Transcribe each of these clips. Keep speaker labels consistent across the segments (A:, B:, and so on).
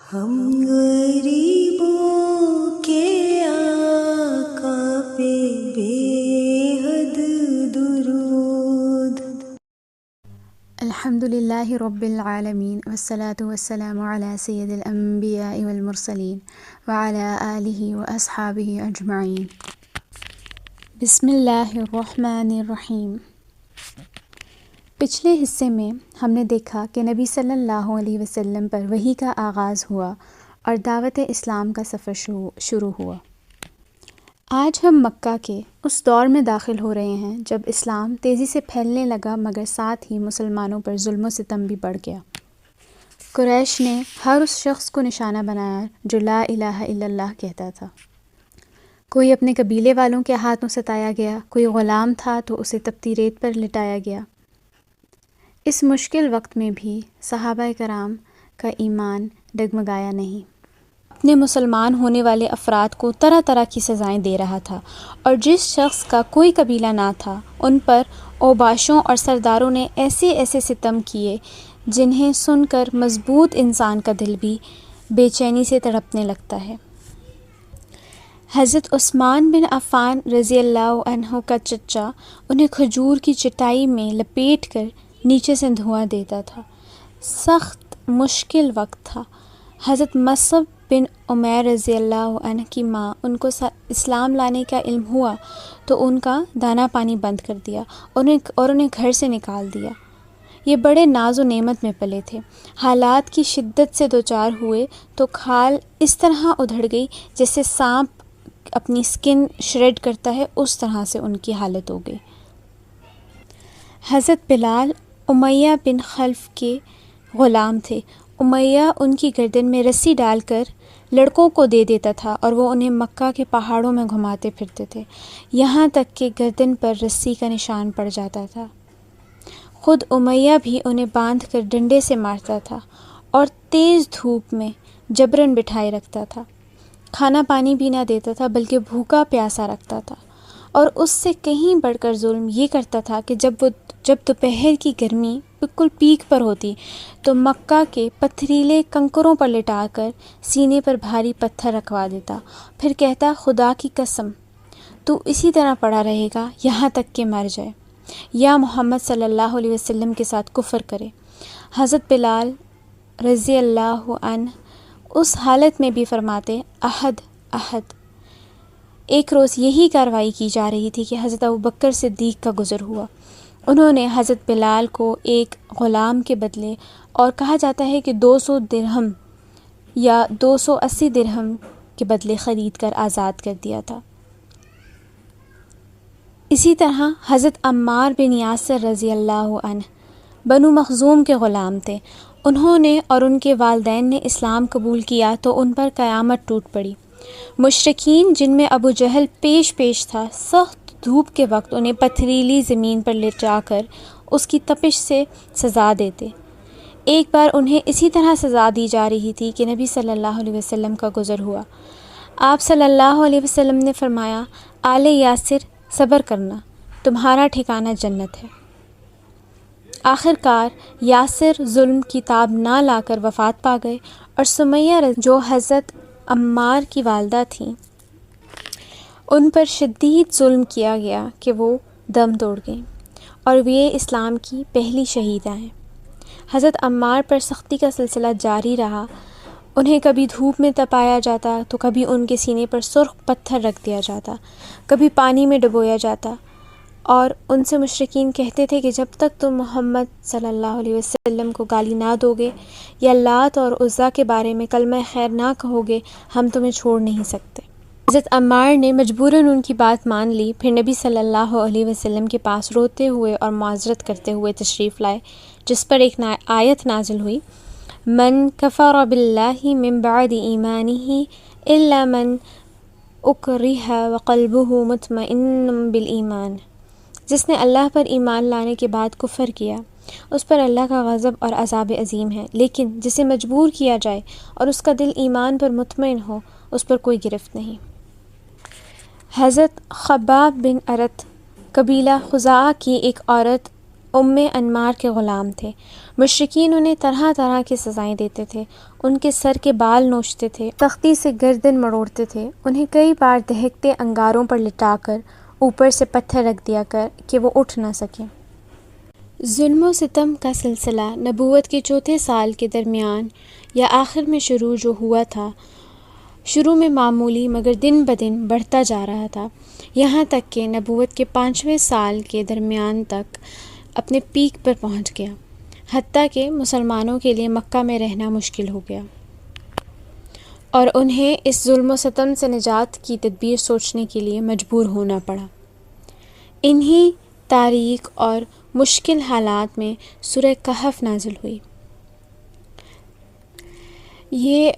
A: ہم غریبوں کے آقا پہ بے حد درود۔
B: الحمد للہ رب العالمین والصلاة والسلام علی سید الانبیاء والمرسلین وعلی آلہ واصحابہ اجمعین۔ بسم اللہ الرحمن الرحیم۔ پچھلے حصے میں ہم نے دیکھا کہ نبی صلی اللہ علیہ وسلم پر وحی کا آغاز ہوا اور دعوت اسلام کا سفر شروع ہوا۔ آج ہم مکہ کے اس دور میں داخل ہو رہے ہیں جب اسلام تیزی سے پھیلنے لگا، مگر ساتھ ہی مسلمانوں پر ظلم و ستم بھی بڑھ گیا۔ قریش نے ہر اس شخص کو نشانہ بنایا جو لا الہ الا اللہ کہتا تھا۔ کوئی اپنے قبیلے والوں کے ہاتھوں ستایا گیا، کوئی غلام تھا تو اسے تپتی ریت پر لٹایا گیا۔ اس مشکل وقت میں بھی صحابہ کرام کا ایمان ڈگمگایا نہیں، اپنے مسلمان ہونے والے افراد کو طرح طرح کی سزائیں دے رہا تھا، اور جس شخص کا کوئی قبیلہ نہ تھا ان پر اوباشوں اور سرداروں نے ایسے ایسے ستم کیے جنہیں سن کر مضبوط انسان کا دل بھی بے چینی سے تڑپنے لگتا ہے۔ حضرت عثمان بن عفان رضی اللہ عنہ کا چچا انہیں کھجور کی چٹائی میں لپیٹ کر نیچے سے دھواں دیتا تھا۔ سخت مشکل وقت تھا۔ حضرت مصعب بن عمیر رضی اللہ عنہ کی ماں ان کو اسلام لانے کا علم ہوا تو ان کا دانہ پانی بند کر دیا اور انہیں گھر سے نکال دیا۔ یہ بڑے ناز و نعمت میں پلے تھے۔ حالات کی شدت سے دوچار ہوئے تو کھال اس طرح ادھڑ گئی جیسے سانپ اپنی سکن شریڈ کرتا ہے، اس طرح سے ان کی حالت ہو گئی۔ حضرت بلال امیہ بن خلف کے غلام تھے۔ امیہ ان کی گردن میں رسی ڈال کر لڑکوں کو دے دیتا تھا اور وہ انہیں مکہ کے پہاڑوں میں گھماتے پھرتے تھے، یہاں تک کہ گردن پر رسی کا نشان پڑ جاتا تھا۔ خود امیہ بھی انہیں باندھ کر ڈنڈے سے مارتا تھا اور تیز دھوپ میں جبراً بٹھائے رکھتا تھا۔ کھانا پانی بھی نہ دیتا تھا بلکہ بھوکا پیاسا رکھتا تھا، اور اس سے کہیں بڑھ کر ظلم یہ کرتا تھا کہ جب دوپہر کی گرمی بالکل پیک پر ہوتی تو مکہ کے پتھریلے کنکروں پر لٹا کر سینے پر بھاری پتھر رکھوا دیتا، پھر کہتا خدا کی قسم تو اسی طرح پڑا رہے گا یہاں تک کہ مر جائے یا محمد صلی اللہ علیہ وسلم کے ساتھ کفر کرے۔ حضرت بلال رضی اللہ عنہ اس حالت میں بھی فرماتے احد احد۔ ایک روز یہی کارروائی کی جا رہی تھی کہ حضرت ابوبکر صدیق کا گزر ہوا۔ انہوں نے حضرت بلال کو ایک غلام کے بدلے، اور کہا جاتا ہے کہ 200 درہم یا 280 درہم کے بدلے خرید کر آزاد کر دیا تھا۔ اسی طرح حضرت عمار بن یاسر رضی اللہ عنہ بنو مخزوم کے غلام تھے۔ انہوں نے اور ان کے والدین نے اسلام قبول کیا تو ان پر قیامت ٹوٹ پڑی۔ مشرکین جن میں ابو جہل پیش تھا، سخت دھوپ کے وقت انہیں پتھریلی زمین پر لٹا کر اس کی تپش سے سزا دیتے۔ ایک بار انہیں اسی طرح سزا دی جا رہی تھی کہ نبی صلی اللہ علیہ وسلم کا گزر ہوا۔ آپ صلی اللہ علیہ وسلم نے فرمایا آل یاسر صبر کرنا، تمہارا ٹھکانہ جنت ہے۔ آخر کار یاسر ظلم کی تاب نہ لا کر وفات پا گئے، اور سمیہ جو حضرت عمار کی والدہ تھیں ان پر شدید ظلم کیا گیا کہ وہ دم توڑ گئیں، اور وہ اسلام کی پہلی شہیدہ ہیں۔ حضرت عمار پر سختی کا سلسلہ جاری رہا۔ انہیں کبھی دھوپ میں تپایا جاتا تو کبھی ان کے سینے پر سرخ پتھر رکھ دیا جاتا، کبھی پانی میں ڈبویا جاتا، اور ان سے مشرکین کہتے تھے کہ جب تک تم محمد صلی اللہ علیہ وسلم کو گالی نہ دو گے یا لات اور عزیٰ کے بارے میں کلمہ خیر نہ کہو گے ہم تمہیں چھوڑ نہیں سکتے۔ حضرت عمار نے مجبوراً ان کی بات مان لی، پھر نبی صلی اللہ علیہ وسلم کے پاس روتے ہوئے اور معذرت کرتے ہوئے تشریف لائے، جس پر ایک آیت نازل ہوئی، من کفر باللہ من بعد ایمانہ الا من اکرہ وقلبہ مطمئن بالایمان۔ جس نے اللہ پر ایمان لانے کے بعد کفر کیا اس پر اللہ کا غضب اور عذاب عظیم ہے، لیکن جسے مجبور کیا جائے اور اس کا دل ایمان پر مطمئن ہو اس پر کوئی گرفت نہیں۔ حضرت خباب بن ارت قبیلہ خزاعہ کی ایک عورت انمار کے غلام تھے۔ مشرکین انہیں طرح طرح کی سزائیں دیتے تھے، ان کے سر کے بال نوچتے تھے، سختی سے گردن مڑوڑتے تھے، انہیں کئی بار دہکتے انگاروں پر لٹا کر اوپر سے پتھر رکھ دیا کر کہ وہ اٹھ نہ سکیں۔ ظلم و ستم کا سلسلہ نبوت کے چوتھے سال کے درمیان یا آخر میں شروع جو ہوا تھا، شروع میں معمولی مگر دن بدن بڑھتا جا رہا تھا، یہاں تک کہ نبوت کے 5ویں سال کے درمیان تک اپنے پیک پر پہنچ گیا، حتیٰ کہ مسلمانوں کے لیے مکہ میں رہنا مشکل ہو گیا اور انہیں اس ظلم و ستم سے نجات کی تدبیر سوچنے کے لیے مجبور ہونا پڑا۔ انہی تاریک اور مشکل حالات میں سورہ کہف نازل ہوئی۔ یہ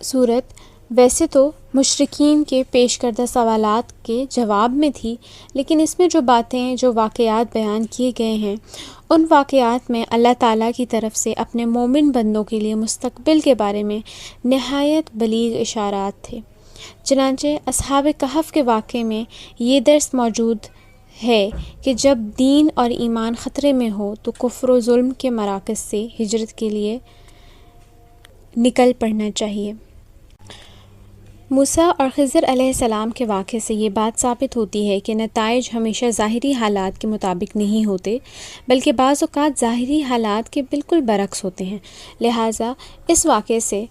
B: صورت ویسے تو مشرکین کے پیش کردہ سوالات کے جواب میں تھی، لیکن اس میں جو باتیں، جو واقعات بیان کیے گئے ہیں، ان واقعات میں اللہ تعالیٰ کی طرف سے اپنے مومن بندوں کے لیے مستقبل کے بارے میں نہایت بلیغ اشارات تھے۔ چنانچہ اصحاب کہف کے واقعے میں یہ درس موجود ہے کہ جب دین اور ایمان خطرے میں ہو تو کفر و ظلم کے مراکز سے ہجرت کے لیے نکل پڑنا چاہیے۔ موسیٰ اور خضر علیہ السلام کے واقعے سے یہ بات ثابت ہوتی ہے کہ نتائج ہمیشہ ظاہری حالات کے مطابق نہیں ہوتے، بلکہ بعض اوقات ظاہری حالات کے بالکل برعکس ہوتے ہیں۔ لہٰذا اس واقعے سے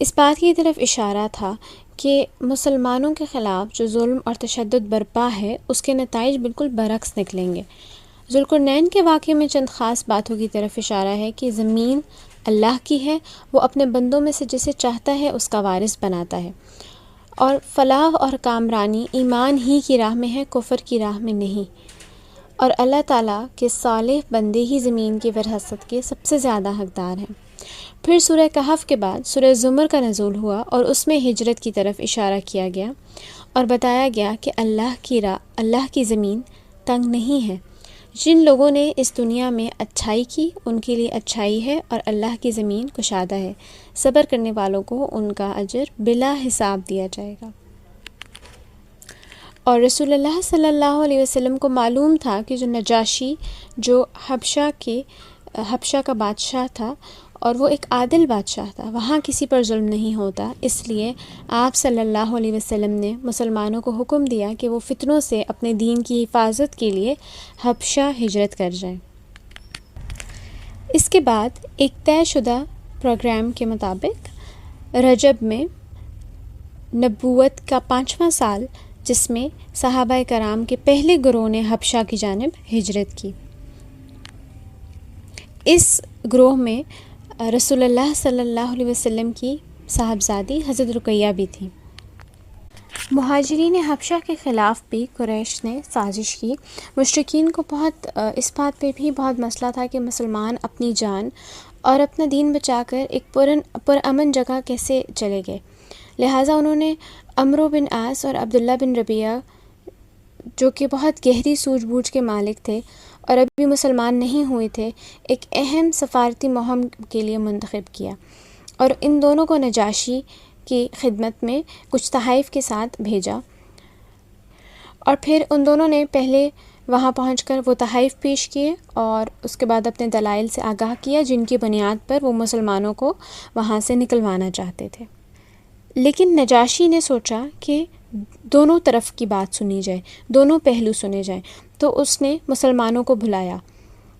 B: اس بات کی طرف اشارہ تھا کہ مسلمانوں کے خلاف جو ظلم اور تشدد برپا ہے، اس کے نتائج بالکل برعکس نکلیں گے۔ ذوالقرنین کے واقعے میں چند خاص باتوں کی طرف اشارہ ہے کہ زمین اللہ کی ہے، وہ اپنے بندوں میں سے جسے چاہتا ہے اس کا وارث بناتا ہے، اور فلاح اور کامرانی ایمان ہی کی راہ میں ہے، کفر کی راہ میں نہیں، اور اللہ تعالیٰ کے صالح بندے ہی زمین کی وراثت کے سب سے زیادہ حقدار ہیں۔ پھر سورہ کہف کے بعد سورہ زمر کا نزول ہوا اور اس میں ہجرت کی طرف اشارہ کیا گیا اور بتایا گیا کہ اللہ کی زمین تنگ نہیں ہے۔ جن لوگوں نے اس دنیا میں اچھائی کی ان کے لیے اچھائی ہے، اور اللہ کی زمین کشادہ ہے، صبر کرنے والوں کو ان کا اجر بلا حساب دیا جائے گا۔ اور رسول اللہ صلی اللہ علیہ وسلم کو معلوم تھا کہ جو نجاشی، جو حبشہ کا بادشاہ تھا، اور وہ ایک عادل بادشاہ تھا، وہاں کسی پر ظلم نہیں ہوتا، اس لیے آپ صلی اللہ علیہ وسلم نے مسلمانوں کو حکم دیا کہ وہ فتنوں سے اپنے دین کی حفاظت کے لیے حبشہ ہجرت کر جائیں۔ اس کے بعد ایک طے شدہ پروگرام کے مطابق رجب میں نبوت کا 5واں سال، جس میں صحابہ کرام کے پہلے گروہ نے حبشہ کی جانب ہجرت کی، اس گروہ میں رسول اللہ صلی اللہ علیہ وسلم کی صاحبزادی حضرت رقیہ بھی تھی۔ مہاجرین حبشہ کے خلاف بھی قریش نے سازش کی۔ مشرکین کو اس بات پہ بھی بہت مسئلہ تھا کہ مسلمان اپنی جان اور اپنا دین بچا کر ایک پرامن جگہ کیسے چلے گئے، لہٰذا انہوں نے عمرو بن عاص اور عبداللہ بن ربیعہ، جو کہ بہت گہری سوجھ بوجھ کے مالک تھے اور ابھی مسلمان نہیں ہوئے تھے، ایک اہم سفارتی مہم کے لیے منتخب کیا، اور ان دونوں کو نجاشی کی خدمت میں کچھ تحائف کے ساتھ بھیجا، اور پھر ان دونوں نے پہلے وہاں پہنچ کر وہ تحائف پیش کیے اور اس کے بعد اپنے دلائل سے آگاہ کیا جن کی بنیاد پر وہ مسلمانوں کو وہاں سے نکلوانا چاہتے تھے۔ لیکن نجاشی نے سوچا کہ دونوں طرف کی بات سنی جائے، دونوں پہلو سنے جائیں، تو اس نے مسلمانوں کو بلایا۔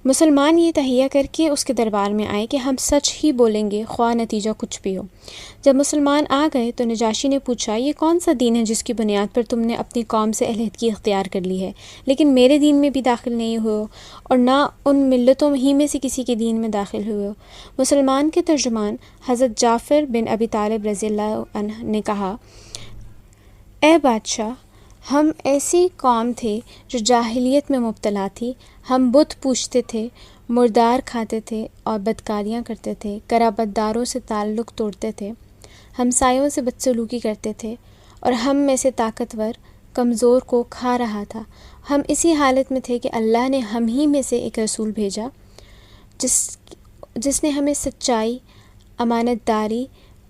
B: مسلمان یہ تہیہ کر کے اس کے دربار میں آئے کہ ہم سچ ہی بولیں گے خواہ نتیجہ کچھ بھی ہو۔ جب مسلمان آ گئے تو نجاشی نے پوچھا، یہ کون سا دین ہے جس کی بنیاد پر تم نے اپنی قوم سے علیحدگی اختیار کر لی ہے، لیکن میرے دین میں بھی داخل نہیں ہوئے ہو اور نہ ان ملتوں ہی میں سے کسی کے دین میں داخل ہوئے ہو؟ مسلمان کے ترجمان حضرت جعفر بن ابی طالب رضی اللہ عنہ نے کہا، اے بادشاہ، ہم ایسی قوم تھے جو جاہلیت میں مبتلا تھی، ہم بت پوجتے تھے، مردار کھاتے تھے اور بدکاریاں کرتے تھے، قرابت داروں سے تعلق توڑتے تھے، ہمسایوں سے بدسلوکی کرتے تھے، اور ہم میں سے طاقتور کمزور کو کھا رہا تھا۔ ہم اسی حالت میں تھے کہ اللہ نے ہم ہی میں سے ایک رسول بھیجا جس نے ہمیں سچائی، امانت داری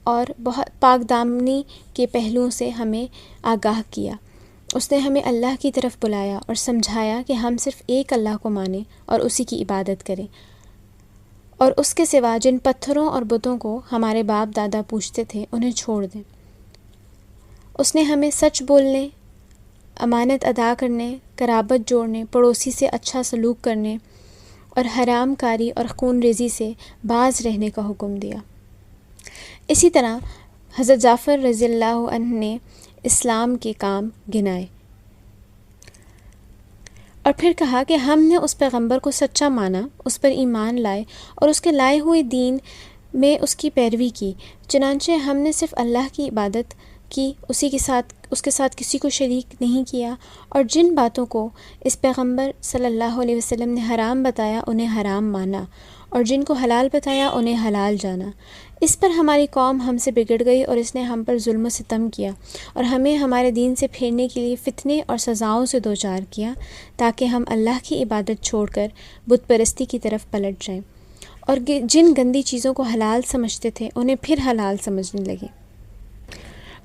B: اور بہت پاک دامنی کے پہلوؤں سے ہمیں آگاہ کیا۔ اس نے ہمیں اللہ کی طرف بلایا اور سمجھایا کہ ہم صرف ایک اللہ کو مانیں اور اسی کی عبادت کریں، اور اس کے سوا جن پتھروں اور بتوں کو ہمارے باپ دادا پوجتے تھے انہیں چھوڑ دیں۔ اس نے ہمیں سچ بولنے، امانت ادا کرنے، قرابت جوڑنے، پڑوسی سے اچھا سلوک کرنے اور حرام کاری اور خون ریزی سے باز رہنے کا حکم دیا۔ اسی طرح حضرت جعفر رضی اللہ عنہ نے اسلام کے کام گنائے اور پھر کہا کہ ہم نے اس پیغمبر کو سچا مانا، اس پر ایمان لائے اور اس کے لائے ہوئے دین میں اس کی پیروی کی، چنانچہ ہم نے صرف اللہ کی عبادت کی، اس کے ساتھ کسی کو شریک نہیں کیا، اور جن باتوں کو اس پیغمبر صلی اللہ علیہ وسلم نے حرام بتایا انہیں حرام مانا، اور جن کو حلال بتایا انہیں حلال جانا۔ اس پر ہماری قوم ہم سے بگڑ گئی اور اس نے ہم پر ظلم و ستم کیا اور ہمیں ہمارے دین سے پھیرنے کے لیے فتنے اور سزاؤں سے دوچار کیا، تاکہ ہم اللہ کی عبادت چھوڑ کر بت پرستی کی طرف پلٹ جائیں، اور جن گندی چیزوں کو حلال سمجھتے تھے انہیں پھر حلال سمجھنے لگے۔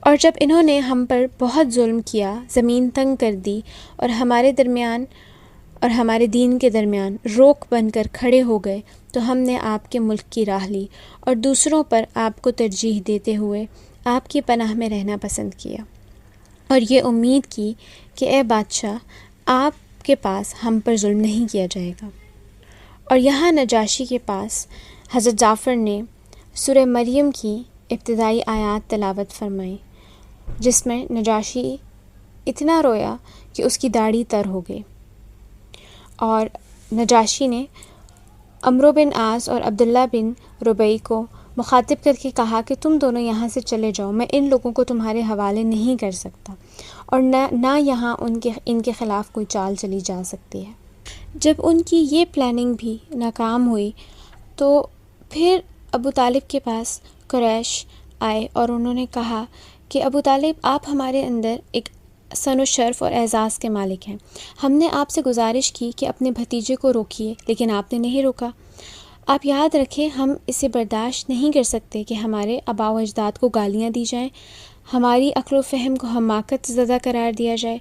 B: اور جب انہوں نے ہم پر بہت ظلم کیا، زمین تنگ کر دی اور ہمارے درمیان اور ہمارے دین کے درمیان روک بن کر کھڑے ہو گئے، تو ہم نے آپ کے ملک کی راہ لی اور دوسروں پر آپ کو ترجیح دیتے ہوئے آپ کی پناہ میں رہنا پسند کیا، اور یہ امید کی کہ اے بادشاہ، آپ کے پاس ہم پر ظلم نہیں کیا جائے گا۔ اور یہاں نجاشی کے پاس حضرت جعفر نے سورہ مریم کی ابتدائی آیات تلاوت فرمائی، جس میں نجاشی اتنا رویا کہ اس کی داڑھی تر ہو گئی، اور نجاشی نے عمرو بن عاص اور عبداللہ بن ربیع کو مخاطب کر کے کہا کہ تم دونوں یہاں سے چلے جاؤ، میں ان لوگوں کو تمہارے حوالے نہیں کر سکتا، اور نہ یہاں ان کے خلاف کوئی چال چلی جا سکتی ہے۔ جب ان کی یہ پلاننگ بھی ناکام ہوئی تو پھر ابو طالب کے پاس قریش آئے اور انہوں نے کہا کہ ابو طالب، آپ ہمارے اندر ایک سن و شرف اور اعزاز کے مالک ہیں، ہم نے آپ سے گزارش کی کہ اپنے بھتیجے کو روکیے لیکن آپ نے نہیں روکا۔ آپ یاد رکھیں، ہم اسے برداشت نہیں کر سکتے کہ ہمارے آباء و اجداد کو گالیاں دی جائیں، ہماری عقل و فہم کو حماقت زدہ قرار دیا جائے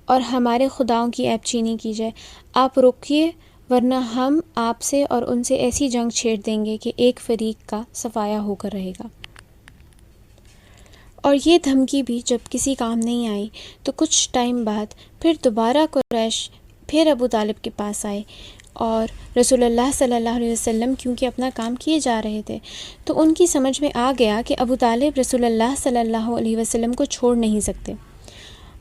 B: اور ہمارے خداؤں کی عیب چینی کی جائے۔ آپ روکیے، ورنہ ہم آپ سے اور ان سے ایسی جنگ چھیڑ دیں گے کہ ایک فریق کا صفایا ہو کر رہے گا۔ اور یہ دھمکی بھی جب کسی کام نہیں آئی تو کچھ ٹائم بعد پھر دوبارہ قریش پھر ابو طالب کے پاس آئے، اور رسول اللہ صلی اللہ علیہ وسلم کیونکہ اپنا کام کیے جا رہے تھے تو ان کی سمجھ میں آ گیا کہ ابو طالب رسول اللہ صلی اللہ علیہ وسلم کو چھوڑ نہیں سکتے،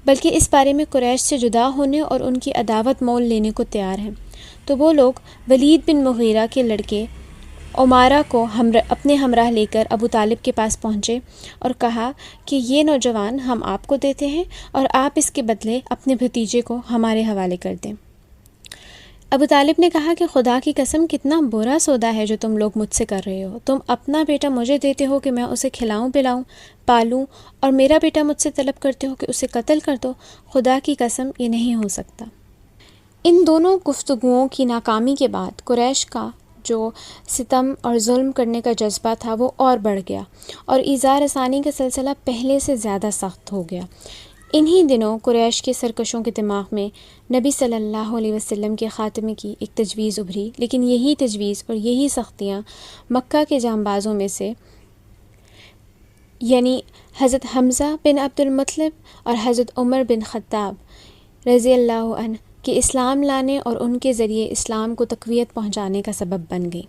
B: بلکہ اس بارے میں قریش سے جدا ہونے اور ان کی عداوت مول لینے کو تیار ہیں۔ تو وہ لوگ ولید بن مغیرہ کے لڑکے عمارہ کو اپنے ہمراہ لے کر ابو طالب کے پاس پہنچے اور کہا کہ یہ نوجوان ہم آپ کو دیتے ہیں اور آپ اس کے بدلے اپنے بھتیجے کو ہمارے حوالے کر دیں۔ ابو طالب نے کہا کہ خدا کی قسم، کتنا برا سودا ہے جو تم لوگ مجھ سے کر رہے ہو، تم اپنا بیٹا مجھے دیتے ہو کہ میں اسے کھلاؤں پلاؤں پالوں، اور میرا بیٹا مجھ سے طلب کرتے ہو کہ اسے قتل کر دو۔ خدا کی قسم، یہ نہیں ہو سکتا۔ ان دونوں گفتگوؤں کی ناکامی کے بعد قریش کا جو ستم اور ظلم کرنے کا جذبہ تھا وہ اور بڑھ گیا، اور ایذا رسانی کا سلسلہ پہلے سے زیادہ سخت ہو گیا۔ انہی دنوں قریش کے سرکشوں کے دماغ میں نبی صلی اللہ علیہ وسلم کے خاتمے کی ایک تجویز ابھری، لیکن یہی تجویز اور یہی سختیاں مکہ کے جانبازوں میں سے یعنی حضرت حمزہ بن عبد المطلب اور حضرت عمر بن خطاب رضی اللہ عنہ کہ اسلام لانے اور ان کے ذریعے اسلام کو تقویت پہنچانے کا سبب بن گئی۔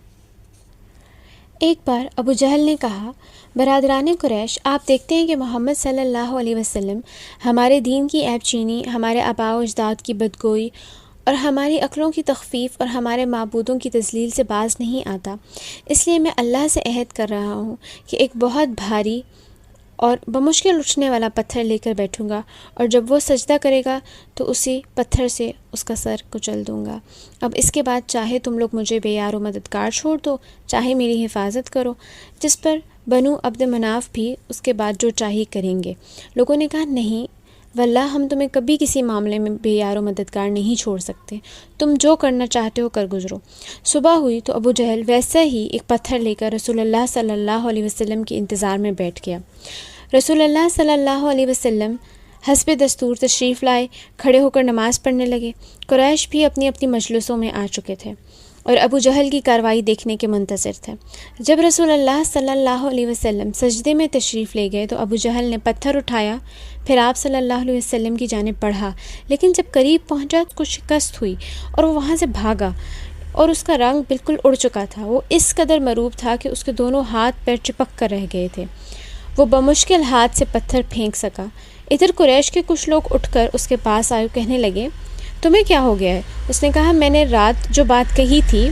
B: ایک بار ابو جہل نے کہا، برادران قریش، آپ دیکھتے ہیں کہ محمد صلی اللہ علیہ وسلم ہمارے دین کی عیب چینی، ہمارے آباء و اجداد کی بدگوئی اور ہماری عقلوں کی تخفیف اور ہمارے معبودوں کی تذلیل سے باز نہیں آتا، اس لیے میں اللہ سے عہد کر رہا ہوں کہ ایک بہت بھاری اور بمشکل اٹھنے والا پتھر لے کر بیٹھوں گا، اور جب وہ سجدہ کرے گا تو اسی پتھر سے اس کا سر کچل دوں گا۔ اب اس کے بعد چاہے تم لوگ مجھے بے یار و مددگار چھوڑ دو، چاہے میری حفاظت کرو، جس پر بنو عبد مناف بھی اس کے بعد جو چاہیے کریں گے۔ لوگوں نے کہا، نہیں واللہ، ہم تمہیں کبھی کسی معاملے میں بے یار و مددگار نہیں چھوڑ سکتے، تم جو کرنا چاہتے ہو کر گزرو۔ صبح ہوئی تو ابو جہل ویسے ہی ایک پتھر لے کر رسول اللہ صلی اللہ علیہ وسلم کے انتظار میں بیٹھ گیا۔ رسول اللہ صلی اللہ علیہ وسلم حسب دستور تشریف لائے، کھڑے ہو کر نماز پڑھنے لگے۔ قریش بھی اپنی اپنی مجلسوں میں آ چکے تھے اور ابو جہل کی کارروائی دیکھنے کے منتظر تھے۔ جب رسول اللہ صلی اللہ علیہ وسلم سجدے میں تشریف لے گئے تو ابو جہل نے پتھر اٹھایا، پھر آپ صلی اللہ علیہ وسلم کی جانب بڑھا، لیکن جب قریب پہنچا تو کچھ شکست ہوئی اور وہ وہاں سے بھاگا، اور اس کا رنگ بالکل اڑ چکا تھا۔ وہ اس قدر مروب تھا کہ اس کے دونوں ہاتھ پیر چپک کر رہ گئے تھے۔ وہ بمشکل ہاتھ سے پتھر پھینک سکا۔ ادھر قریش کے کچھ لوگ اٹھ کر اس کے پاس آئے، کہنے لگے تمہیں کیا ہو گیا ہے؟ اس نے کہا میں نے رات جو بات کہی تھی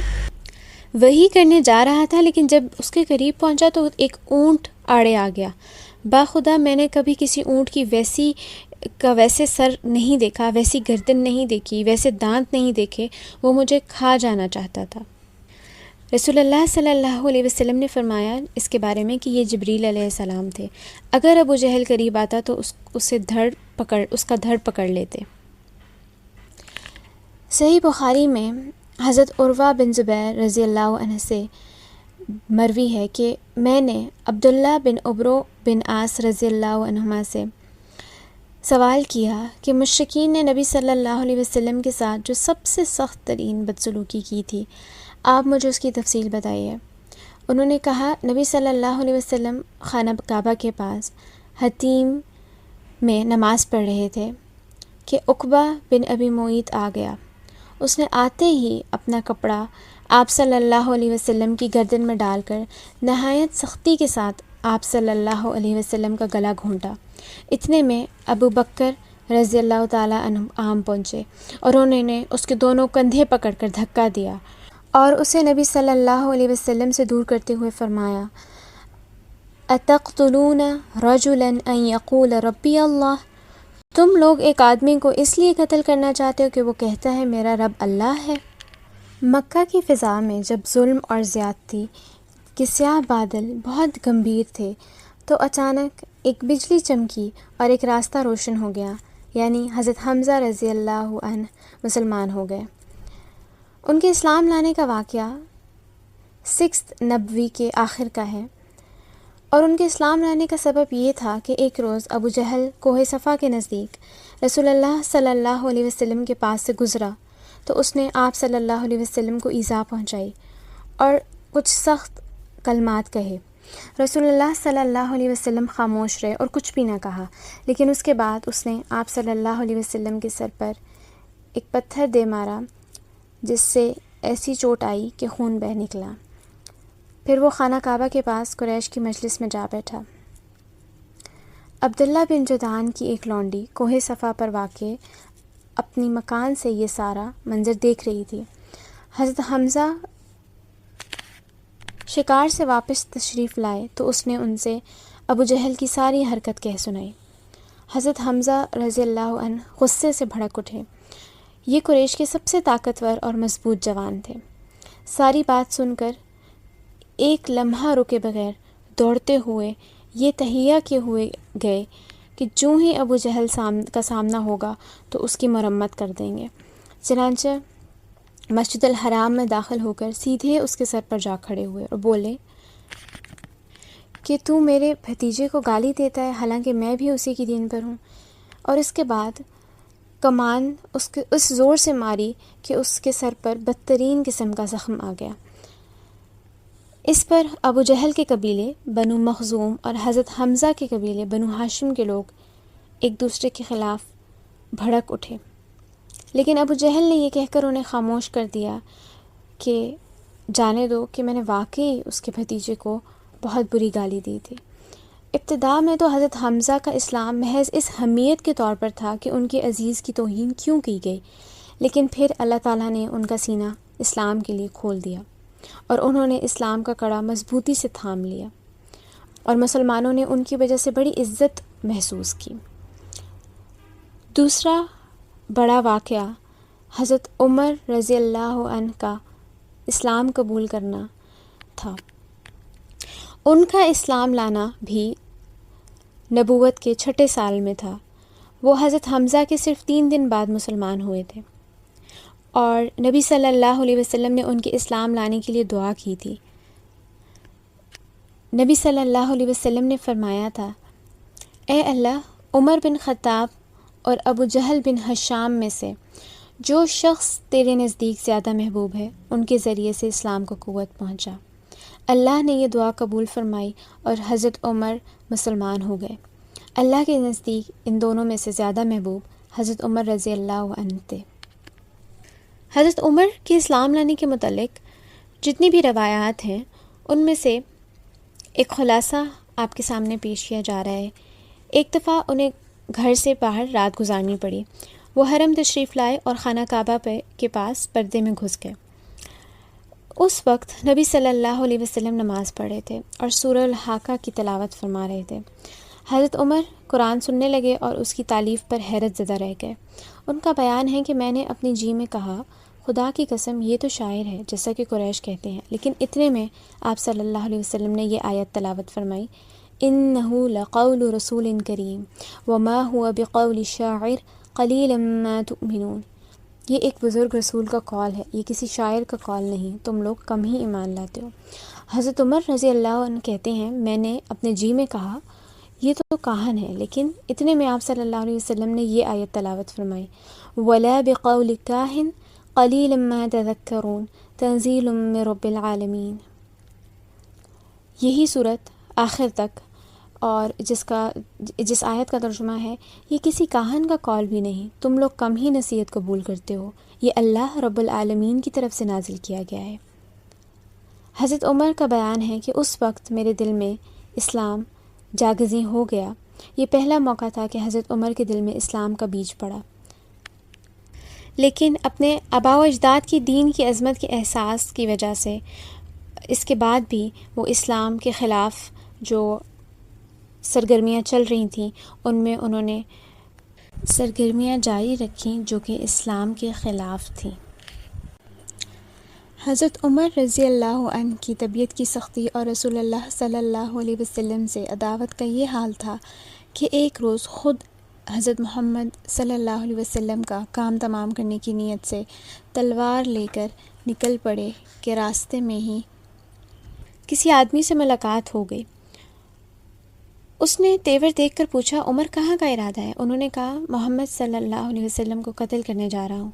B: وہی کرنے جا رہا تھا، لیکن جب اس کے قریب پہنچا تو ایک اونٹ آڑے آ گیا۔ باخدا میں نے کبھی کسی اونٹ کی ویسے سر نہیں دیکھا، ویسی گردن نہیں دیکھی، ویسے دانت نہیں دیکھے، وہ مجھے کھا جانا چاہتا تھا۔ رسول اللہ صلی اللہ علیہ وسلم نے فرمایا اس کے بارے میں کہ یہ جبریل علیہ السلام تھے، اگر ابو جہل قریب آتا تو اس کا دھڑ پکڑ لیتے۔ صحیح بخاری میں حضرت عروہ بن زبیر رضی اللہ عنہ سے مروی ہے کہ میں نے عبداللہ بن عمرو بن عاص رضی اللہ عنہما سے سوال کیا کہ مشرکین نے نبی صلی اللہ علیہ وسلم کے ساتھ جو سب سے سخت ترین بدسلوکی کی تھی، آپ مجھے اس کی تفصیل بتائیے۔ انہوں نے کہا نبی صلی اللہ علیہ وسلم خانہ کعبہ کے پاس حتیم میں نماز پڑھ رہے تھے کہ عقبہ بن ابی معیط آ گیا۔ اس نے آتے ہی اپنا کپڑا آپ صلی اللہ علیہ وسلم کی گردن میں ڈال کر نہایت سختی کے ساتھ آپ صلی اللہ علیہ وسلم کا گلا گھونٹا۔ اتنے میں ابو بکر رضی اللہ تعالیٰ عنہ عام پہنچے اور انہوں نے اس کے دونوں کندھے پکڑ کر دھکا دیا اور اسے نبی صلی اللہ علیہ وسلم سے دور کرتے ہوئے فرمایا اتقتلون رجلا ان یقول ربی اللہ، تم لوگ ایک آدمی کو اس لیے قتل کرنا چاہتے ہو کہ وہ کہتا ہے میرا رب اللہ ہے۔ مکہ کی فضا میں جب ظلم اور زیادتی کے سیاہ بادل بہت گمبھیر تھے تو اچانک ایک بجلی چمکی اور ایک راستہ روشن ہو گیا، یعنی حضرت حمزہ رضی اللہ عنہ مسلمان ہو گئے۔ ان کے اسلام لانے کا واقعہ 6 نبوی کے آخر کا ہے، اور ان کے اسلام لانے کا سبب یہ تھا کہ ایک روز ابو جہل کوہ صفا کے نزدیک رسول اللہ صلی اللہ علیہ وسلم کے پاس سے گزرا تو اس نے آپ صلی اللہ علیہ وسلم کو ایذا پہنچائی اور کچھ سخت کلمات کہے۔ رسول اللہ صلی اللہ علیہ وسلم خاموش رہے اور کچھ بھی نہ کہا، لیکن اس کے بعد اس نے آپ صلی اللہ علیہ وسلم کے سر پر ایک پتھر دے مارا جس سے ایسی چوٹ آئی کہ خون بہہ نکلا۔ پھر وہ خانہ کعبہ کے پاس قریش کی مجلس میں جا بیٹھا۔ عبداللہ بن جدعان کی ایک لونڈی کوہ صفا پر واقع اپنی مکان سے یہ سارا منظر دیکھ رہی تھی۔ حضرت حمزہ شکار سے واپس تشریف لائے تو اس نے ان سے ابو جہل کی ساری حرکت کہہ سنائی۔ حضرت حمزہ رضی اللہ عنہ غصے سے بھڑک اٹھے۔ یہ قریش کے سب سے طاقتور اور مضبوط جوان تھے۔ ساری بات سن کر ایک لمحہ رکے بغیر دوڑتے ہوئے یہ تہیہ کیے ہوئے گئے کہ جو ہی ابو جہل کا سامنا ہوگا تو اس کی مرمت کر دیں گے۔ چنانچہ مسجد الحرام میں داخل ہو کر سیدھے اس کے سر پر جا کھڑے ہوئے اور بولے کہ تو میرے بھتیجے کو گالی دیتا ہے، حالانکہ میں بھی اسی کی دین پر ہوں۔ اور اس کے بعد کمان اس زور سے ماری کہ اس کے سر پر بدترین قسم کا زخم آ گیا۔ اس پر ابو جہل کے قبیلے بنو مخزوم اور حضرت حمزہ کے قبیلے بنو ہاشم کے لوگ ایک دوسرے کے خلاف بھڑک اٹھے، لیکن ابو جہل نے یہ کہہ کر انہیں خاموش کر دیا کہ جانے دو کہ میں نے واقعی اس کے بھتیجے کو بہت بری گالی دی تھی۔ ابتدا میں تو حضرت حمزہ کا اسلام محض اس حمیت کے طور پر تھا کہ ان کے عزیز کی توہین کیوں کی گئی، لیکن پھر اللہ تعالیٰ نے ان کا سینہ اسلام کے لیے کھول دیا اور انہوں نے اسلام کا کڑا مضبوطی سے تھام لیا اور مسلمانوں نے ان کی وجہ سے بڑی عزت محسوس کی۔ دوسرا بڑا واقعہ حضرت عمر رضی اللہ عنہ کا اسلام قبول کرنا تھا۔ ان کا اسلام لانا بھی نبوت کے 6 سال میں تھا۔ وہ حضرت حمزہ کے صرف 3 دن بعد مسلمان ہوئے تھے اور نبی صلی اللہ علیہ وسلم نے ان کے اسلام لانے کے لیے دعا کی تھی۔ نبی صلی اللہ علیہ وسلم نے فرمایا تھا، اے اللہ، عمر بن خطاب اور ابو جہل بن ہشام میں سے جو شخص تیرے نزدیک زیادہ محبوب ہے ان کے ذریعے سے اسلام کو قوت پہنچا۔ اللہ نے یہ دعا قبول فرمائی اور حضرت عمر مسلمان ہو گئے۔ اللہ کے نزدیک ان دونوں میں سے زیادہ محبوب حضرت عمر رضی اللہ عنہ تھے۔ حضرت عمر کے اسلام لانے کے متعلق جتنی بھی روایات ہیں ان میں سے ایک خلاصہ آپ کے سامنے پیش کیا جا رہا ہے۔ ایک دفعہ انہیں گھر سے باہر رات گزارنی پڑی۔ وہ حرم تشریف لائے اور خانہ کعبہ کے پاس پردے میں گھس گئے۔ اس وقت نبی صلی اللہ علیہ وسلم نماز پڑھ رہے تھے اور سورہ الحاقہ کی تلاوت فرما رہے تھے۔ حضرت عمر قرآن سننے لگے اور اس کی تعلیف پر حیرت زدہ رہ گئے۔ ان کا بیان ہے کہ میں نے اپنی جی میں کہا، خدا کی قسم یہ تو شاعر ہے جیسا کہ قریش کہتے ہیں، لیکن اتنے میں آپ صلی اللہ علیہ وسلم نے یہ آیت تلاوت فرمائی، اِنَّهُ لَقَوْلُ رَسُولٍ كَرِيمٍ وَمَا هُوَ بِقَوْلِ شَاعِرٍ قَلِيلًا مَا تُؤْمِنُونَ۔ یہ ایک بزرگ رسول کا قول ہے، یہ کسی شاعر کا قول نہیں، تم لوگ کم ہی ایمان لاتے ہو۔ حضرت عمر رضی اللہ عنہ کہتے ہیں، میں نے اپنے جی میں کہا یہ تو کاہن ہے، لیکن اتنے میں آپ صلی اللہ علیہ وسلم نے یہ آیت تلاوت فرمائی، وَلَا بِقَوْلِ كَاهِنٍ قَلِيلًا مَا تَذَكَّرُونَ تَنزِيلٌ مِّن رَّبِّ الْعَالَمِينَ۔ یہی صورت آخر تک، اور جس آیت کا ترجمہ ہے، یہ کسی کاہن کا قول بھی نہیں، تم لوگ کم ہی نصیحت قبول کرتے ہو، یہ اللہ رب العالمین کی طرف سے نازل کیا گیا ہے۔ حضرت عمر کا بیان ہے کہ اس وقت میرے دل میں اسلام جاگزیں ہو گیا۔ یہ پہلا موقع تھا کہ حضرت عمر کے دل میں اسلام کا بیج پڑا، لیکن اپنے آباء و اجداد کی دین کی عظمت کے احساس کی وجہ سے اس کے بعد بھی وہ اسلام کے خلاف جو سرگرمیاں چل رہی تھیں ان میں انہوں نے سرگرمیاں جاری رکھیں جو کہ اسلام کے خلاف تھیں۔ حضرت عمر رضی اللہ عنہ کی طبیعت کی سختی اور رسول اللہ صلی اللہ علیہ وسلم سے عداوت کا یہ حال تھا کہ ایک روز خود حضرت محمد صلی اللہ علیہ وسلم کا کام تمام کرنے کی نیت سے تلوار لے کر نکل پڑے کہ راستے میں ہی کسی آدمی سے ملاقات ہو گئی۔ اس نے تیور دیکھ کر پوچھا، عمر کہاں کا ارادہ ہے؟ انہوں نے کہا، محمد صلی اللہ علیہ وسلم کو قتل کرنے جا رہا ہوں۔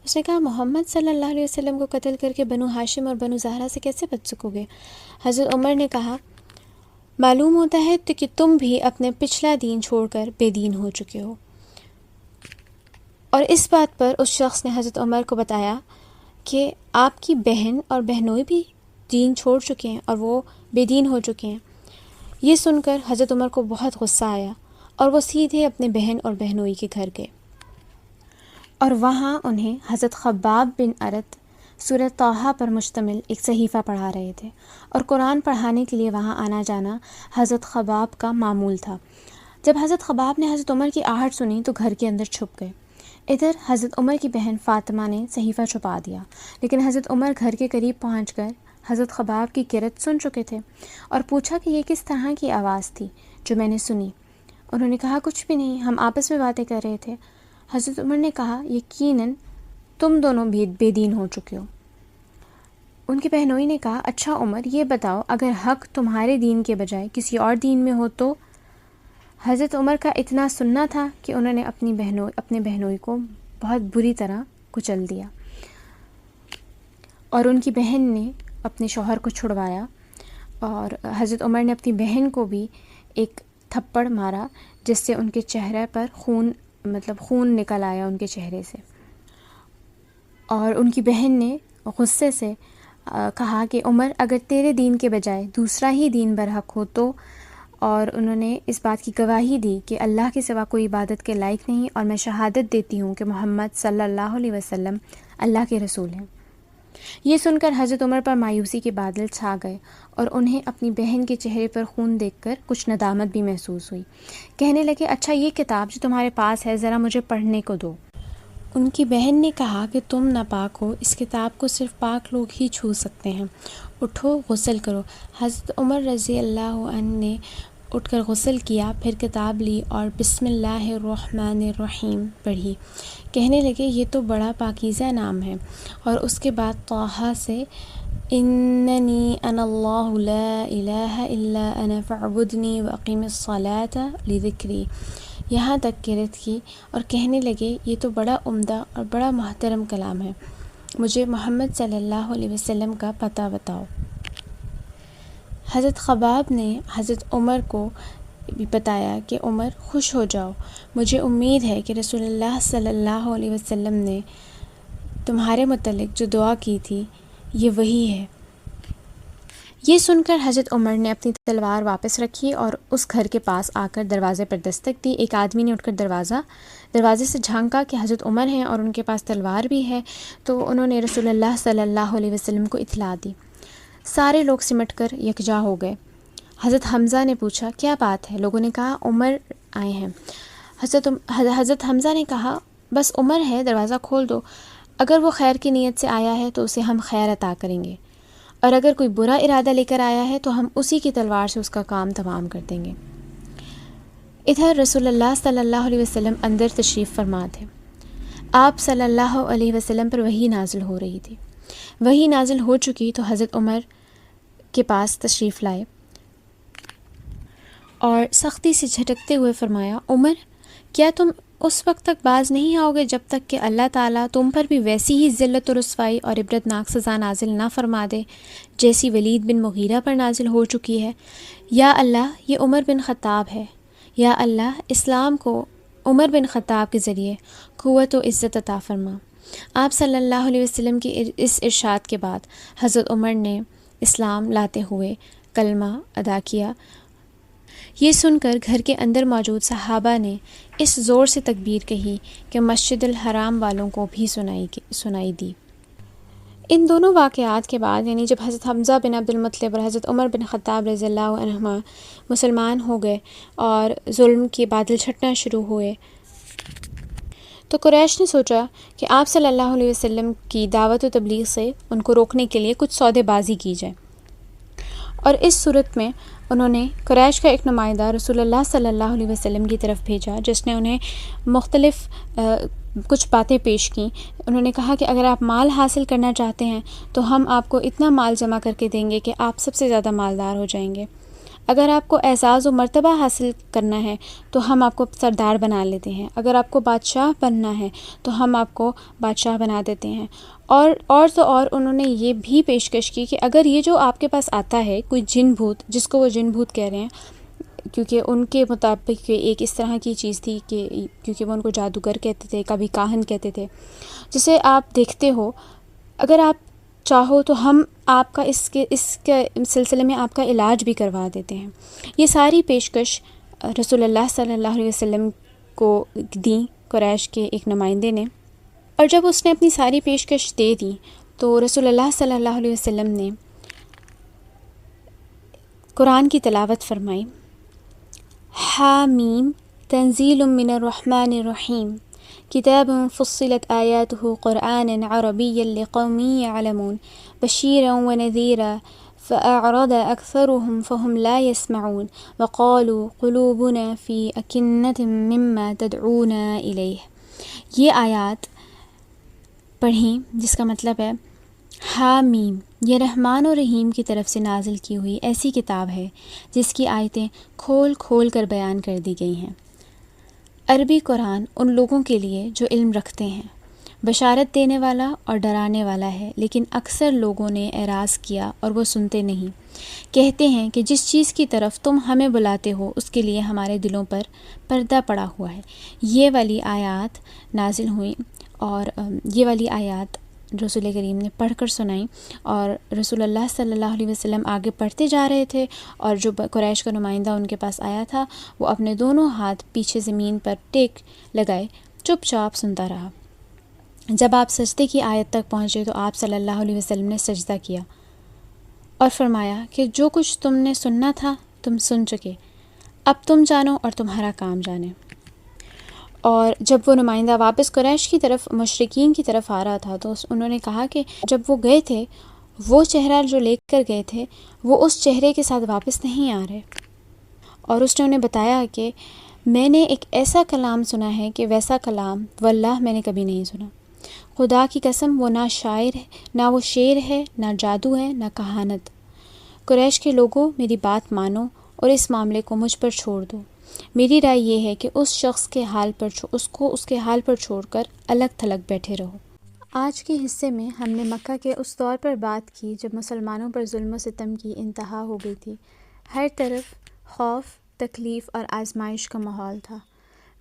B: اس نے کہا، محمد صلی اللہ علیہ وسلم کو قتل کر کے بنو ہاشم اور بنو زہرہ سے کیسے بچ سکو گے؟ حضرت عمر نے کہا، معلوم ہوتا ہے کہ تم بھی اپنے پچھلا دین چھوڑ کر بے دین ہو چکے ہو۔ اور اس بات پر اس شخص نے حضرت عمر کو بتایا کہ آپ کی بہن اور بہنوئی بھی دین چھوڑ چکے ہیں اور وہ بے دین ہو چکے ہیں۔ یہ سن کر حضرت عمر کو بہت غصہ آیا اور وہ سیدھے اپنے بہن اور بہنوئی کے گھر گئے اور وہاں انہیں حضرت خباب بن ارت سورہ طٰہٰ پر مشتمل ایک صحیفہ پڑھا رہے تھے، اور قرآن پڑھانے کے لیے وہاں آنا جانا حضرت خباب کا معمول تھا۔ جب حضرت خباب نے حضرت عمر کی آہٹ سنی تو گھر کے اندر چھپ گئے۔ ادھر حضرت عمر کی بہن فاطمہ نے صحیفہ چھپا دیا، لیکن حضرت عمر گھر کے قریب پہنچ کر حضرت خباب کی قرت سن چکے تھے اور پوچھا کہ یہ کس طرح کی آواز تھی جو میں نے سنی؟ انہوں نے کہا، کچھ بھی نہیں، ہم آپس میں باتیں کر رہے تھے۔ حضرت عمر نے کہا، یقیناً تم دونوں بے دین ہو چکے ہو۔ ان کی بہنوئی نے کہا، اچھا عمر، یہ بتاؤ اگر حق تمہارے دین کے بجائے کسی اور دین میں ہو تو؟ حضرت عمر کا اتنا سننا تھا کہ انہوں نے اپنے بہنوئی کو بہت بری طرح کچل دیا، اور ان کی بہن نے اپنے شوہر کو چھڑوایا، اور حضرت عمر نے اپنی بہن کو بھی ایک تھپڑ مارا جس سے ان کے چہرے پر خون نکل آیا ان کے چہرے سے، اور ان کی بہن نے غصے سے کہا کہ عمر، اگر تیرے دین کے بجائے دوسرا ہی دین برحق ہو تو، اور انہوں نے اس بات کی گواہی دی کہ اللہ کے سوا کوئی عبادت کے لائق نہیں، اور میں شہادت دیتی ہوں کہ محمد صلی اللہ علیہ وسلم اللہ کے رسول ہیں۔ یہ سن کر حضرت عمر پر مایوسی کے بادل چھا گئے اور انہیں اپنی بہن کے چہرے پر خون دیکھ کر کچھ ندامت بھی محسوس ہوئی۔ کہنے لگے، اچھا یہ کتاب جو تمہارے پاس ہے ذرا مجھے پڑھنے کو دو۔ ان کی بہن نے کہا کہ تم ناپاک ہو، اس کتاب کو صرف پاک لوگ ہی چھو سکتے ہیں، اٹھو غسل کرو۔ حضرت عمر رضی اللہ عنہ نے اٹھ کر غسل کیا، پھر کتاب لی اور بسم اللہ الرحمن الرحیم پڑھی۔ کہنے لگے، یہ تو بڑا پاکیزہ نام ہے، اور اس کے بعد طٰہٰ سے اننی انا اللہ لا الہ الا انا فاعبدنی واقیم الصلاۃ لذکری، یہاں تک کہ رد کی اور کہنے لگے یہ تو بڑا عمدہ اور بڑا محترم کلام ہے، مجھے محمد صلی اللہ علیہ وسلم کا پتہ بتاؤ۔ حضرت خباب نے حضرت عمر کو بھی بتایا کہ عمر خوش ہو جاؤ، مجھے امید ہے کہ رسول اللہ صلی اللہ علیہ وسلم نے تمہارے متعلق جو دعا کی تھی یہ وہی ہے۔ یہ سن کر حضرت عمر نے اپنی تلوار واپس رکھی اور اس گھر کے پاس آ کر دروازے پر دستک دی۔ ایک آدمی نے اٹھ کر دروازے سے جھانکا کہ حضرت عمر ہیں اور ان کے پاس تلوار بھی ہے، تو انہوں نے رسول اللہ صلی اللہ علیہ وسلم کو اطلاع دی۔ سارے لوگ سمٹ کر یکجا ہو گئے۔ حضرت حمزہ نے پوچھا کیا بات ہے؟ لوگوں نے کہا عمر آئے ہیں۔ حضرت حمزہ نے کہا بس عمر ہے، دروازہ کھول دو، اگر وہ خیر کی نیت سے آیا ہے تو اسے ہم خیر عطا کریں گے، اور اگر کوئی برا ارادہ لے کر آیا ہے تو ہم اسی کی تلوار سے اس کا کام تمام کر دیں گے۔ ادھر رسول اللہ صلی اللہ علیہ وسلم اندر تشریف فرما تھے۔ آپ صلی اللہ علیہ وسلم پر وحی نازل ہو رہی تھی۔ وحی نازل ہو چکی تو حضرت عمر کے پاس تشریف لائے اور سختی سے جھٹکتے ہوئے فرمایا عمر، کیا تم اس وقت تک باز نہیں آؤ گے جب تک کہ اللہ تعالیٰ تم پر بھی ویسی ہی ذلت و رسوائی اور عبرتناک سزا نازل نہ فرما دے جیسی ولید بن مغیرہ پر نازل ہو چکی ہے؟ یا اللہ، یہ عمر بن خطاب ہے، یا اللہ اسلام کو عمر بن خطاب کے ذریعے قوت و عزت عطا فرما۔ آپ صلی اللہ علیہ وسلم کی اس ارشاد کے بعد حضرت عمر نے اسلام لاتے ہوئے کلمہ ادا کیا۔ یہ سن کر گھر کے اندر موجود صحابہ نے اس زور سے تکبیر کہی کہ مسجد الحرام والوں کو بھی سنائی دی۔ ان دونوں واقعات کے بعد، یعنی جب حضرت حمزہ بن عبد المطلب اور حضرت عمر بن خطاب رضی اللہ عنہما مسلمان ہو گئے اور ظلم کے بادل چھٹنا شروع ہوئے، تو قریش نے سوچا کہ آپ صلی اللہ علیہ وسلم کی دعوت و تبلیغ سے ان کو روکنے کے لیے کچھ سودے بازی کی جائے، اور اس صورت میں انہوں نے قریش کا ایک نمائندہ رسول اللہ صلی اللہ علیہ وسلم کی طرف بھیجا، جس نے انہیں مختلف کچھ باتیں پیش کیں۔ انہوں نے کہا کہ اگر آپ مال حاصل کرنا چاہتے ہیں تو ہم آپ کو اتنا مال جمع کر کے دیں گے کہ آپ سب سے زیادہ مالدار ہو جائیں گے۔ اگر آپ کو اعزاز و مرتبہ حاصل کرنا ہے تو ہم آپ کو سردار بنا لیتے ہیں، اگر آپ کو بادشاہ بننا ہے تو ہم آپ کو بادشاہ بنا دیتے ہیں، اور انہوں نے یہ بھی پیشکش کی کہ اگر یہ جو آپ کے پاس آتا ہے کوئی جن بھوت، جس کو وہ جن بھوت کہہ رہے ہیں کیونکہ ان کے مطابق ایک اس طرح کی چیز تھی کہ کیونکہ وہ ان کو جادوگر کہتے تھے، کبھی کاہن کہتے تھے، جسے آپ دیکھتے ہو، اگر آپ چاہو تو ہم آپ کا اس کے سلسلے میں آپ کا علاج بھی کروا دیتے ہیں۔ یہ ساری پیشکش رسول اللہ صلی اللہ علیہ وسلم کو دیں قریش کے ایک نمائندے نے، اور جب اس نے اپنی ساری پیشکش دے دی تو رسول اللہ صلی اللہ علیہ وسلم نے قرآن کی تلاوت فرمائی۔ حامیم تنزیل من الرحمن الرحیم کتاب فصلت آیاته قرآنا عربیا لقوم يعلمون بشیرا ونذیرا فأعرض أكثرهم فهم لا يسمعون وقالوا قلوبنا في أكنة مما تدعونا إليه۔ یہ آیات پڑھیں جس کا مطلب ہے حامیم، یہ رحمان و رحیم کی طرف سے نازل کی ہوئی ایسی کتاب ہے جس کی آیتیں کھول کھول کر بیان کر دی گئی ہیں۔ عربی قرآن ان لوگوں کے لیے جو علم رکھتے ہیں، بشارت دینے والا اور ڈرانے والا ہے، لیکن اکثر لوگوں نے اعراض کیا اور وہ سنتے نہیں۔ کہتے ہیں کہ جس چیز کی طرف تم ہمیں بلاتے ہو اس کے لیے ہمارے دلوں پر پردہ پڑا ہوا ہے۔ یہ والی آیات نازل ہوئیں اور یہ والی آیات رسول کریم نے پڑھ کر سنائیں، اور رسول اللہ صلی اللہ علیہ وسلم آگے پڑھتے جا رہے تھے، اور جو قریش کا نمائندہ ان کے پاس آیا تھا وہ اپنے دونوں ہاتھ پیچھے زمین پر ٹیک لگائے چپ چاپ سنتا رہا۔ جب آپ سجدے کی آیت تک پہنچے تو آپ صلی اللہ علیہ وسلم نے سجدہ کیا اور فرمایا کہ جو کچھ تم نے سننا تھا تم سن چکے، اب تم جانو اور تمہارا کام جانے۔ اور جب وہ نمائندہ واپس قریش کی طرف، مشرکین کی طرف آ رہا تھا، تو انہوں نے کہا کہ جب وہ گئے تھے وہ چہرہ جو لے کر گئے تھے وہ اس چہرے کے ساتھ واپس نہیں آ رہے، اور اس نے انہیں بتایا کہ میں نے ایک ایسا کلام سنا ہے کہ ویسا کلام واللہ میں نے کبھی نہیں سنا۔ خدا کی قسم وہ نہ شاعر ہے، نہ وہ شعر ہے، نہ جادو ہے، نہ کہانت۔ قریش کے لوگوں، میری بات مانو اور اس معاملے کو مجھ پر چھوڑ دو۔ میری رائے یہ ہے کہ اس شخص کے حال پر اس کے حال پر چھوڑ کر الگ تھلگ بیٹھے رہو۔ آج کے حصے میں ہم نے مکہ کے اس دور پر بات کی جب مسلمانوں پر ظلم و ستم کی انتہا ہو گئی تھی۔ ہر طرف خوف، تکلیف اور آزمائش کا ماحول تھا،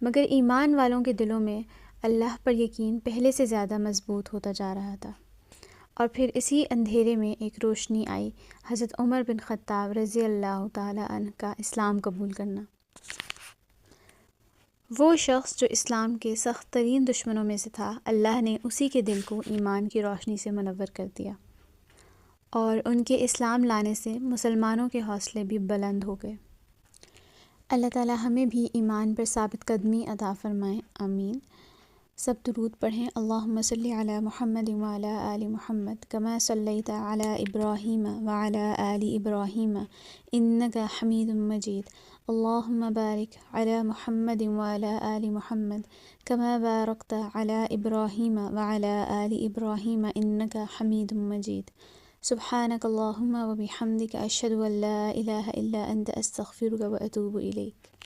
B: مگر ایمان والوں کے دلوں میں اللہ پر یقین پہلے سے زیادہ مضبوط ہوتا جا رہا تھا۔ اور پھر اسی اندھیرے میں ایک روشنی آئی، حضرت عمر بن خطاب رضی اللہ تعالی عنہ کا اسلام قبول کرنا۔ وہ شخص جو اسلام کے سخت ترین دشمنوں میں سے تھا، اللہ نے اسی کے دل کو ایمان کی روشنی سے منور کر دیا، اور ان کے اسلام لانے سے مسلمانوں کے حوصلے بھی بلند ہو گئے۔ اللہ تعالی ہمیں بھی ایمان پر ثابت قدمی عطا فرمائے، آمین۔ سب درود پڑھیں۔ اللہم صلی علی محمد وعلی آل محمد کما صلیت علی ابراہیم وعلی آل ابراہیم انک حمید مجید۔ اللہم بارک علی محمد وعلی آل محمد کما بارکت علی ابراہیم وعلی آل ابراہیم انک حمید مجید۔ سبحانک اللہم وبحمدک اشہد ان لا الہ الا انت استغفرک واتوب الیک۔